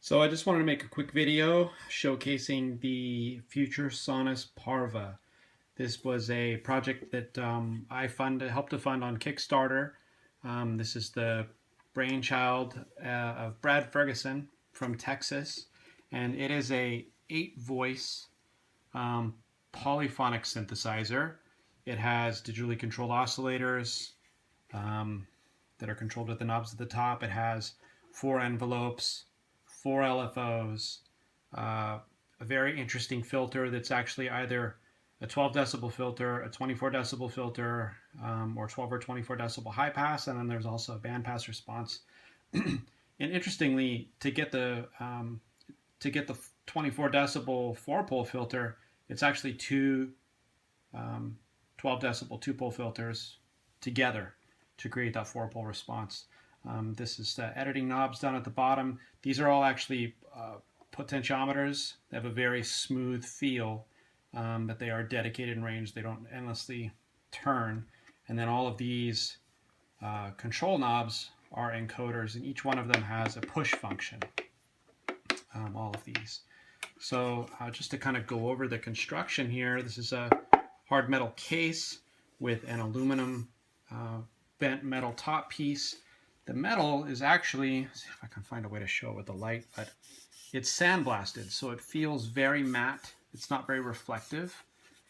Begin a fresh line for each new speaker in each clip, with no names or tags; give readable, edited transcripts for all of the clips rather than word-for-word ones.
So I just wanted to make a quick video showcasing the Futuresonus Parva. This was a project that I helped to fund on Kickstarter. This is the brainchild of Brad Ferguson from Texas, and it is a 8-voice polyphonic synthesizer. It has digitally controlled oscillators that are controlled with the knobs at the top. It has 4 envelopes, 4 LFOs, a very interesting filter that's actually either a 12 decibel filter, a 24 decibel filter, or 12 or 24 decibel high pass, and then there's also a band pass response. And interestingly, to get the 24 decibel 4-pole filter, it's actually two 12 decibel 2-pole filters together to create that 4-pole response. This is the editing knobs down at the bottom. These are all actually potentiometers. They have a very smooth feel, but they are dedicated in range. They don't endlessly turn. And then all of these control knobs are encoders, and each one of them has a push function, all of these. So just to kind of go over the construction here, this is a hard metal case with an aluminum bent metal top piece. The metal is actually, let's see if I can find a way to show it with the light, but it's sandblasted, so it feels very matte. It's not very reflective,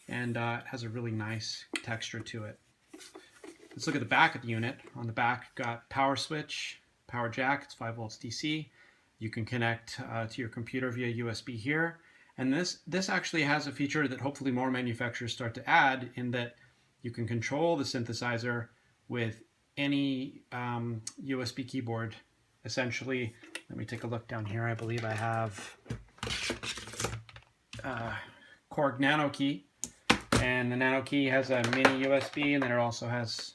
and it has a really nice texture to it. Let's look at the back of the unit. On the back, you've got power switch, power jack, it's 5 volts DC. You can connect to your computer via USB here. And this actually has a feature that hopefully more manufacturers start to add, in that you can control the synthesizer with any USB keyboard. Essentially, let me take a look down here. I believe I have Korg Nano Key, and the Nano Key has a mini USB, and then it also has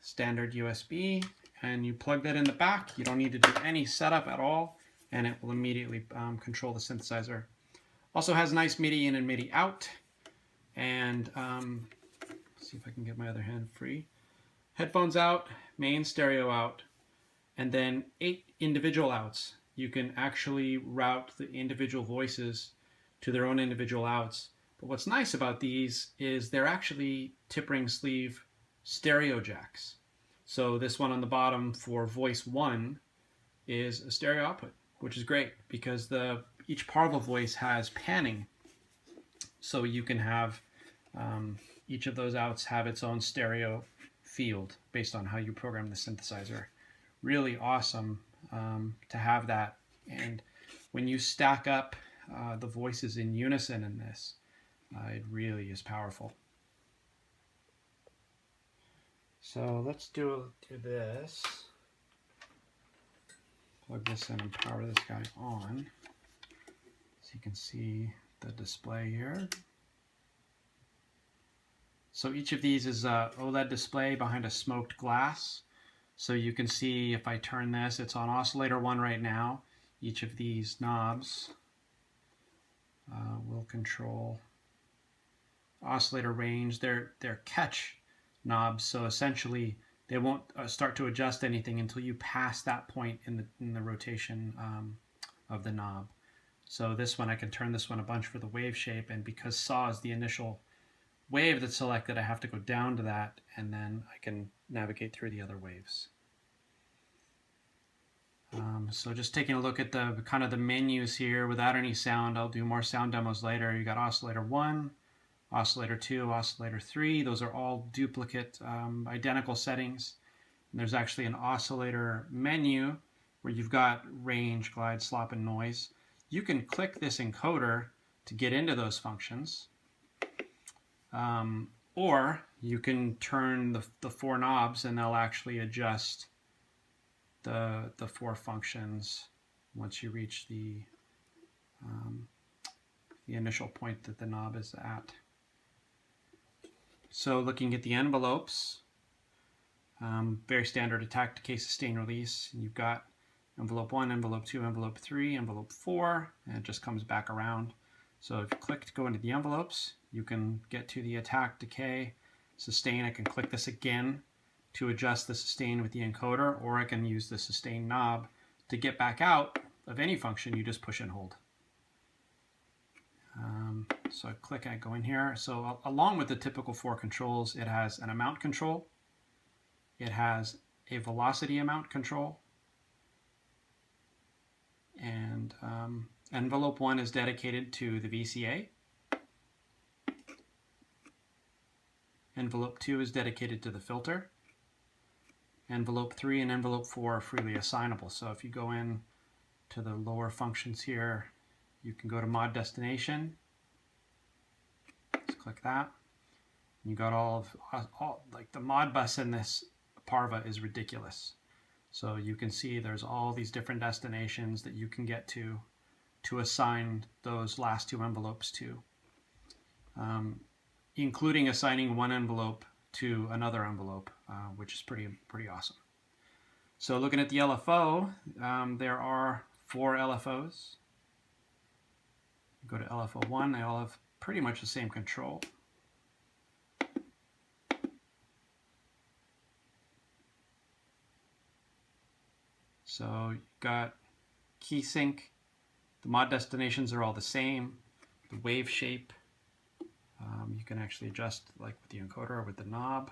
standard USB, and you plug that in the back. You don't need to do any setup at all, and it will immediately control the synthesizer. Also has nice MIDI in and MIDI out, and let's see if I can get my other hand free. Headphones out, main stereo out, and then 8 individual outs. You can actually route the individual voices to their own individual outs. But what's nice about these is they're actually tip ring sleeve stereo jacks. So this one on the bottom for voice 1 is a stereo output, which is great because each Parva voice has panning. So you can have each of those outs have its own stereo field based on how you program the synthesizer. Really awesome to have that. And when you stack up the voices in unison in this, it really is powerful. So let's do this. Plug this in and power this guy on so you can see the display here. So each of these is an OLED display behind a smoked glass. So you can see if I turn this, it's on oscillator 1 right now. Each of these knobs will control oscillator range. They're catch knobs, so essentially they won't start to adjust anything until you pass that point in the rotation of the knob. So this one, I can turn this one a bunch for the wave shape, and because saw is the initial wave that's selected, I have to go down to that, and then I can navigate through the other waves. So just taking a look at the kind of the menus here without any sound. I'll do more sound demos later. You got oscillator 1, oscillator 2, oscillator 3. Those are all duplicate, identical settings. And there's actually an oscillator menu where you've got range, glide, slop, and noise. You can click this encoder to get into those functions. Or you can turn the 4 knobs and they'll actually adjust the 4 functions once you reach the initial point that the knob is at. So looking at the envelopes, very standard attack, decay, sustain, release. And you've got envelope 1, envelope 2, envelope 3, envelope 4, and it just comes back around. So if you click to go into the envelopes, you can get to the attack, decay, sustain. I can click this again to adjust the sustain with the encoder, or I can use the sustain knob to get back out of any function, you just push and hold. So I click, I go in here. So along with the typical 4 controls, it has an amount control. It has a velocity amount control. And envelope 1 is dedicated to the VCA. Envelope 2 is dedicated to the filter. Envelope 3 and envelope 4 are freely assignable. So if you go in to the lower functions here, you can go to mod destination. Just click that. You got all like the mod bus in this Parva is ridiculous. So you can see there's all these different destinations that you can get to assign those last 2 envelopes to, including assigning one envelope to another envelope, which is pretty awesome. So looking at the LFO, there are 4 LFOs. Go to LFO1, they all have pretty much the same control. So you've got key sync. The mod destinations are all the same. The wave shape, you can actually adjust like with the encoder or with the knob.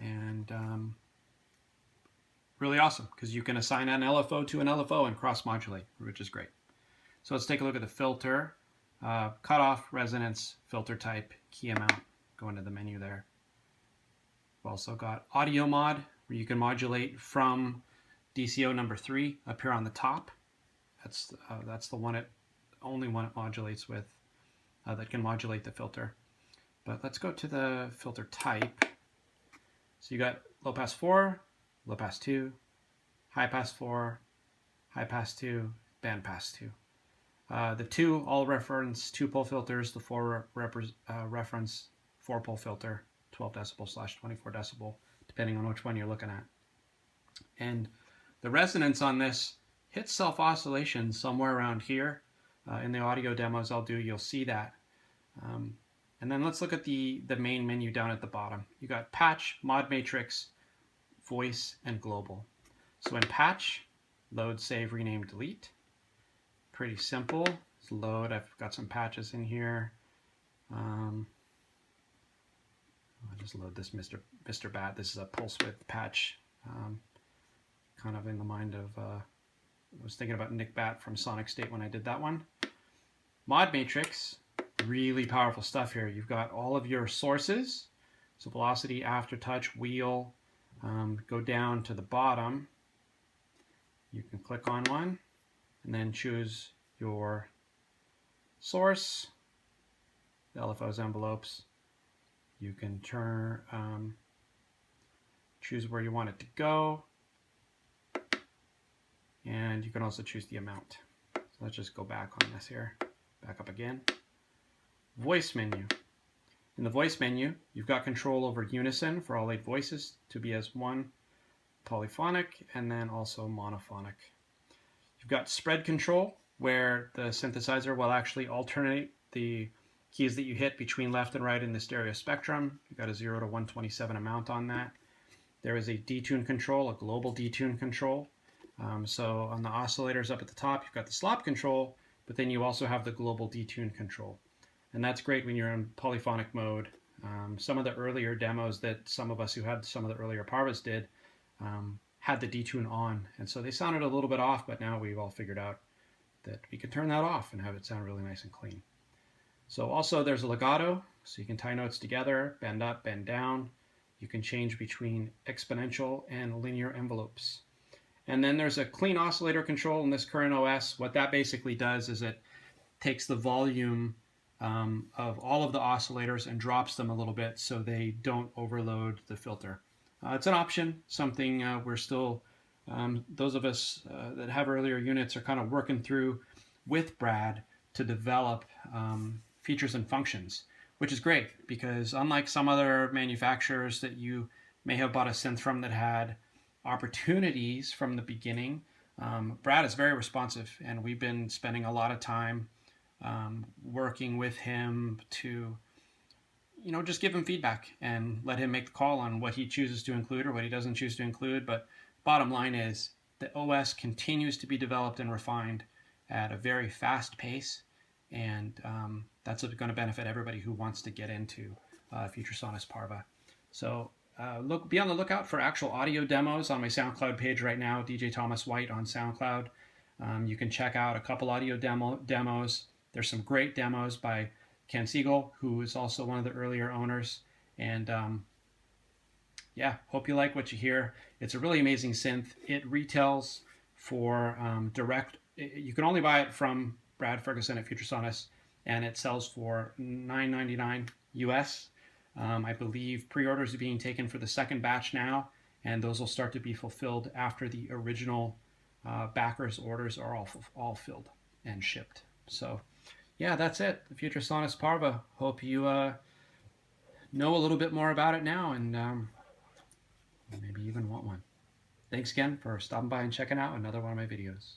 And really awesome because you can assign an LFO to an LFO and cross-modulate, which is great. So let's take a look at the filter. Cutoff, resonance, filter type, key amount. Go into the menu there. We've also got audio mod, where you can modulate from DCO number 3 up here on the top. That's the one only one it modulates with, that can modulate the filter. But let's go to the filter type. So you got low pass 4, low pass 2, high pass 4, high pass 2, band pass 2. The 2 all reference 2-pole filters, the 4 reference 4-pole filter, 12 decibel / 24 decibel, depending on which one you're looking at. And the resonance on this hits self-oscillation somewhere around here. In the audio demos I'll do, you'll see that. And then let's look at the main menu down at the bottom. You got patch, mod matrix, voice, and global. So in patch, load, save, rename, delete. Pretty simple. It's load. I've got some patches in here. I'll just load this Mr. Bat. This is a pulse width patch. Kind of in the mind of, I was thinking about Nick Bat from Sonic State when I did that one. Mod matrix, really powerful stuff here. You've got all of your sources. So velocity, aftertouch, wheel. Go down to the bottom. You can click on one and then choose your source, the LFO's envelopes. You can choose where you want it to go. And you can also choose the amount. So let's just go back on this here. Back up again. Voice menu. In the voice menu, you've got control over unison for all 8 voices to be as one, polyphonic, and then also monophonic. You've got spread control, where the synthesizer will actually alternate the keys that you hit between left and right in the stereo spectrum. You've got a 0 to 127 amount on that. There is a detune control, a global detune control. So on the oscillators up at the top, you've got the slop control, but then you also have the global detune control. And that's great when you're in polyphonic mode. Some of the earlier demos that some of us who had some of the earlier Parvas did had the detune on. And so they sounded a little bit off, but now we've all figured out that we can turn that off and have it sound really nice and clean. So also there's a legato, so you can tie notes together, bend up, bend down. You can change between exponential and linear envelopes. And then there's a clean oscillator control in this current OS. What that basically does is it takes the volume of all of the oscillators and drops them a little bit so they don't overload the filter. It's an option, something we're still, those of us that have earlier units are kind of working through with Brad to develop features and functions, which is great because unlike some other manufacturers that you may have bought a synth from that had opportunities from the beginning, Brad is very responsive, and we've been spending a lot of time working with him to just give him feedback and let him make the call on what he chooses to include or what he doesn't choose to include. But bottom line is the OS continues to be developed and refined at a very fast pace, and that's going to benefit everybody who wants to get into Futuresonus Parva. So be on the lookout for actual audio demos on my SoundCloud page right now, DJ Thomas White on SoundCloud. You can check out a couple audio demos. There's some great demos by Ken Siegel, who is also one of the earlier owners. And yeah, hope you like what you hear. It's a really amazing synth. It retails for you can only buy it from Brad Ferguson at Futuresonus, and it sells for $9.99 US. I believe pre-orders are being taken for the second batch now, and those will start to be fulfilled after the original backers' orders are all filled and shipped. So yeah, that's it. The Futuresonus Parva. Hope you know a little bit more about it now, and maybe even want one. Thanks again for stopping by and checking out another one of my videos.